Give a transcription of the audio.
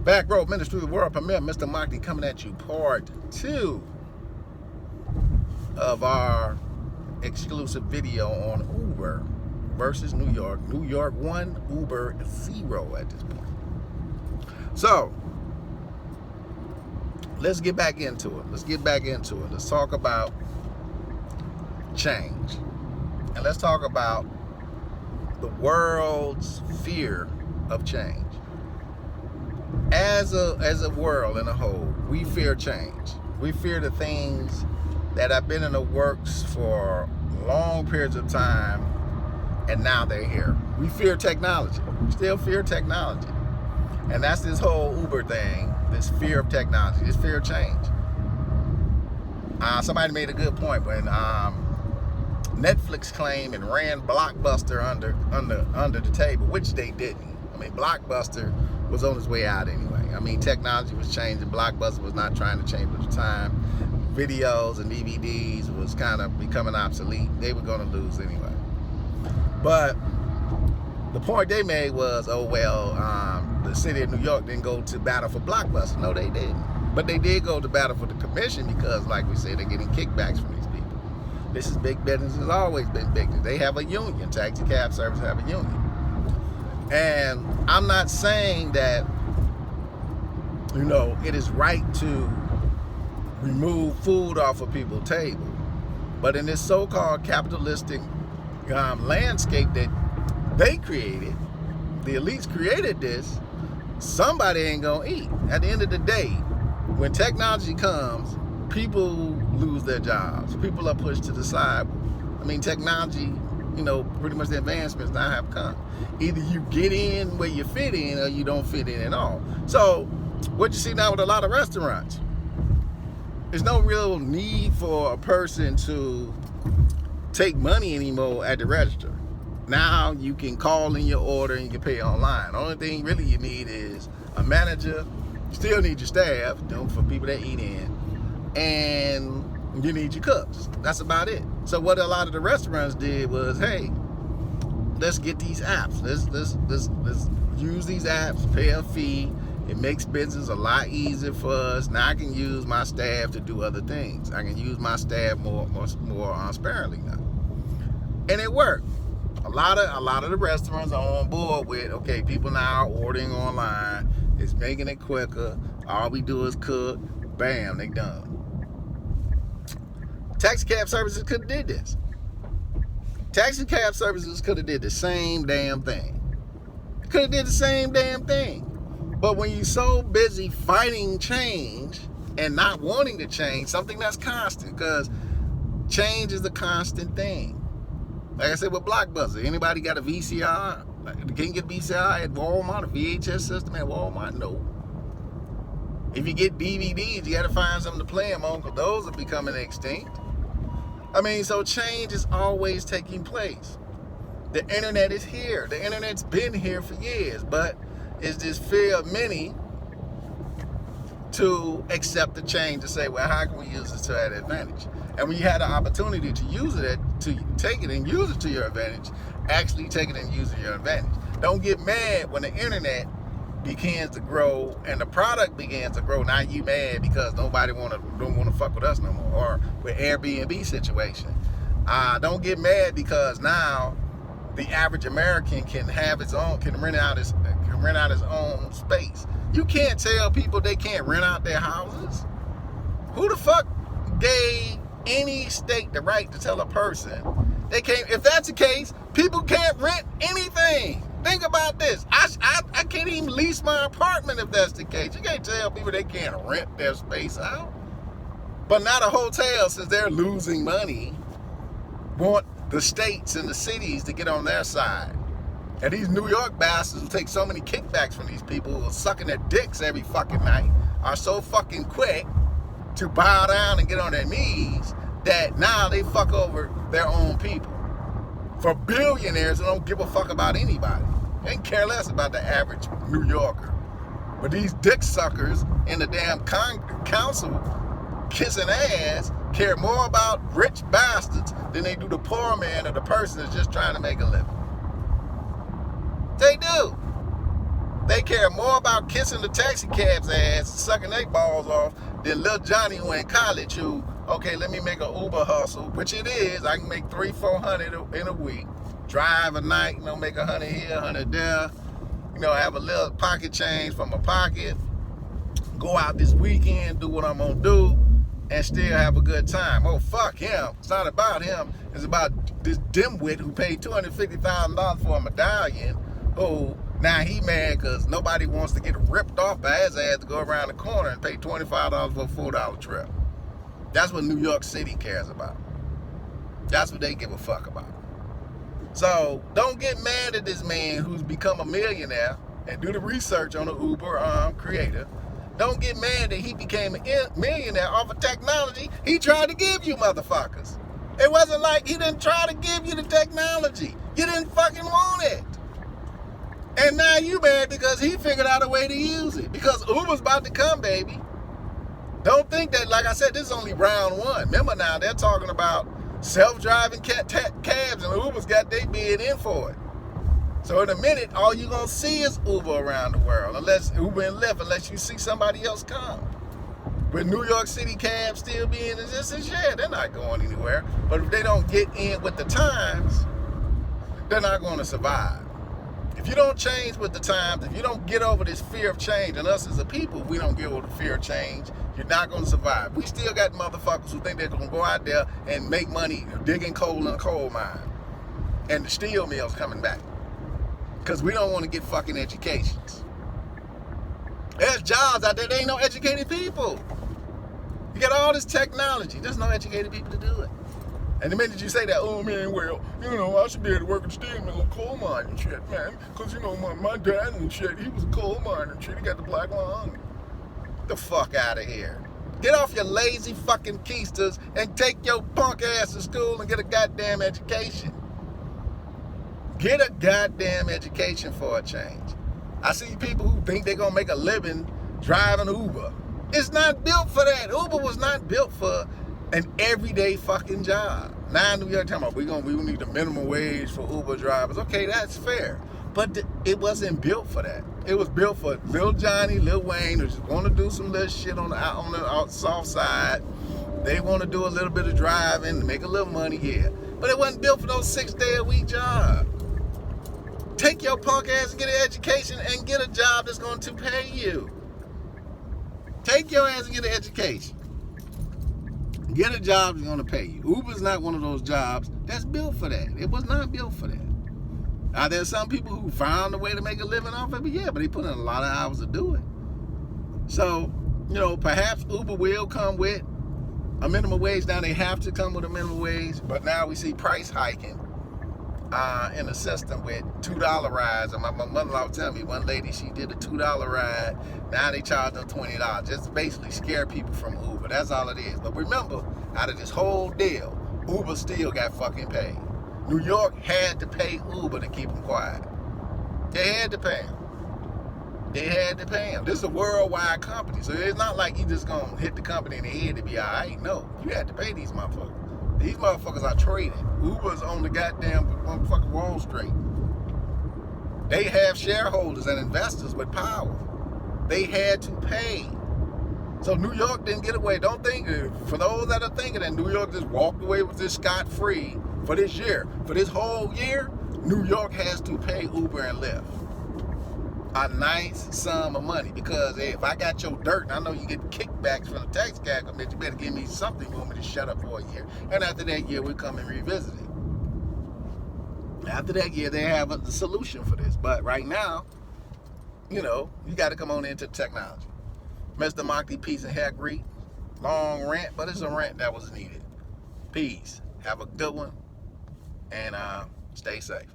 Back Road Ministry, the World Premiere, Mr. Moxley coming at you, part 2 of our exclusive video on Uber versus New York. New York 1, Uber 0 at this point. So, let's get back into it. Let's talk about change. And let's talk about the world's fear of change. As a world in a whole, we fear change. We fear the things that have been in the works for long periods of time, and now they're here. We fear technology. We still fear technology. And that's this whole Uber thing, this fear of technology, this fear of change. Somebody made a good point when Netflix claimed and ran Blockbuster under the table, which they didn't. I mean, Blockbuster was on its way out anyway. I mean, technology was changing. Blockbuster was not trying to change at the time. Videos and DVDs was kind of becoming obsolete. They were going to lose anyway. But the point they made was, oh, well, the city of New York didn't go to battle for Blockbuster. No, they didn't. But they did go to battle for the commission because, like we said, they're getting kickbacks from these people. This is big business. Has always been big business. They have a union. Taxi cab service have a union. And I'm not saying that, it is right to remove food off of people's table. But in this so-called capitalistic landscape that they created, the elites created this, somebody ain't gonna eat. At the end of the day, when technology comes, people lose their jobs. People are pushed to the side. I mean, technology, pretty much the advancements now have come. Either you get in where you fit in or you don't fit in at all. So what you see now with a lot of restaurants, there's no real need for a person to take money anymore at the register. Now you can call in your order and you can pay online. The only thing really you need is a manager. You still need your staff, for people that eat in. And you need your cooks. That's about it. So what a lot of the restaurants did was, hey, let's get these apps. Let's use these apps, pay a fee. It makes business a lot easier for us. Now I can use my staff to do other things. I can use my staff more sparingly now. And it worked. A lot of the restaurants are on board with, okay, people now are ordering online. It's making it quicker. All we do is cook. Bam, they done. Taxi cab services could have did this. Taxi cab services could have did the same damn thing. Could have did the same damn thing. But when you're so busy fighting change and not wanting to change, something that's constant, because change is a constant thing. Like I said with Blockbuster, anybody got a VCR? Can you get VCR at Walmart, a VHS system at Walmart? No. If you get DVDs, you got to find something to play them on, because those are becoming extinct. I mean, so change is always taking place. The internet is here. The internet's been here for years, but it's this fear of many to accept the change, to say, well, how can we use this to our advantage? And when you had the opportunity to use it, to take it and use it to your advantage, actually take it and use it to your advantage. Don't get mad when the internet begins to grow and the product begins to grow. Now you mad because nobody don't want to fuck with us no more. Or with Airbnb situation. Don't get mad because now the average American can rent out his own space. You can't tell people they can't rent out their houses. Who the fuck gave any state the right to tell a person they can't? If that's the case, people can't rent anything. Think about this. I can't even lease my apartment if that's the case. You can't tell people they can't rent their space out. But now the hotels, since they're losing money, want the states and the cities to get on their side. And these New York bastards who take so many kickbacks from these people who are sucking their dicks every fucking night are so fucking quick to bow down and get on their knees that now they fuck over their own people. For billionaires who don't give a fuck about anybody. They care less about the average New Yorker. But these dick suckers in the damn council kissing ass care more about rich bastards than they do the poor man or the person that's just trying to make a living. They do. They care more about kissing the taxi cab's ass, sucking their balls off, than little Johnny who in college who, okay, let me make an Uber hustle, which it is. I can make $300-400 in a week. Drive a night, make 100 here, 100 there. Have a little pocket change from my pocket. Go out this weekend, do what I'm gonna do, and still have a good time. Oh, fuck him. It's not about him. It's about this dimwit who paid $250,000 for a medallion. Oh, now he mad because nobody wants to get ripped off by his ass to go around the corner and pay $25 for a $4 trip. That's what New York City cares about. That's what they give a fuck about. So don't get mad at this man who's become a millionaire, and do the research on the Uber creator. Don't get mad that he became a millionaire off of technology he tried to give you motherfuckers. It wasn't like he didn't try to give you the technology. You didn't fucking want it. And now you mad because he figured out a way to use it. Because Uber's about to come, baby. Don't think that, like I said, this is only round one. Remember now, they're talking about self-driving cabs, and Uber's got their bid in for it. So in a minute, all you're going to see is Uber around the world, unless Uber and Lyft, unless you see somebody else come. With New York City cabs still being in existence, yeah, they're not going anywhere. But if they don't get in with the times, they're not going to survive. If you don't change with the times, if you don't get over this fear of change, and us as a people, if we don't get over the fear of change, you're not going to survive. We still got motherfuckers who think they're going to go out there and make money digging coal in a coal mine. And the steel mill's coming back. Because we don't want to get fucking educations. There's jobs out there, there ain't no educated people. You got all this technology, there's no educated people to do it. And the minute you say that, oh man, well, I should be able to work at the steel mill and coal mine and shit, man. Because, my dad and shit, he was a coal miner and shit, he got the black lung. Get the fuck out of here. Get off your lazy fucking keisters and take your punk ass to school and get a goddamn education. Get a goddamn education for a change. I see people who think they're going to make a living driving Uber. It's not built for that. Uber was not built for an everyday fucking job. Now New York talking about we need the minimum wage for Uber drivers. Okay, that's fair. But it wasn't built for that. It was built for Lil Johnny, Lil Wayne, who just want to do some little shit on the soft side. They want to do a little bit of driving to make a little money, yeah. But it wasn't built for those 6-day-a-week jobs. Take your punk ass and get an education and get a job that's going to pay you. Take your ass and get an education. Get a job that's going to pay you. Uber's not one of those jobs that's built for that. It was not built for that. Now, there's some people who found a way to make a living off of it, yeah, but they put in a lot of hours to do it. So, perhaps Uber will come with a minimum wage. Now, they have to come with a minimum wage, but now we see price hiking in the system with $2 rides. And my mother-in-law was telling me, one lady, she did a $2 ride. Now they charge them $20. Just basically scare people from Uber. That's all it is. But remember, out of this whole deal, Uber still got fucking paid. New York had to pay Uber to keep them quiet. They had to pay them. They had to pay them. This is a worldwide company, so it's not like you just gonna hit the company in the head to be all right. No, you had to pay these motherfuckers. These motherfuckers are trading. Uber's on the goddamn motherfucking Wall Street. They have shareholders and investors with power. They had to pay. So New York didn't get away. Don't think, for those that are thinking that New York just walked away with this scot-free for this year. For this whole year, New York has to pay Uber and Lyft a nice sum of money, because hey, if I got your dirt, and I know you get kickbacks from the tax cab, but you better give me something. You want me to shut up for a year, and after that year we come and revisit it. After that year they have the solution for this, but right now, you got to come on into technology. Mr. Monkey, peace and hair greet. Long rant, but it's a rant that was needed. Peace. Have a good one, and stay safe.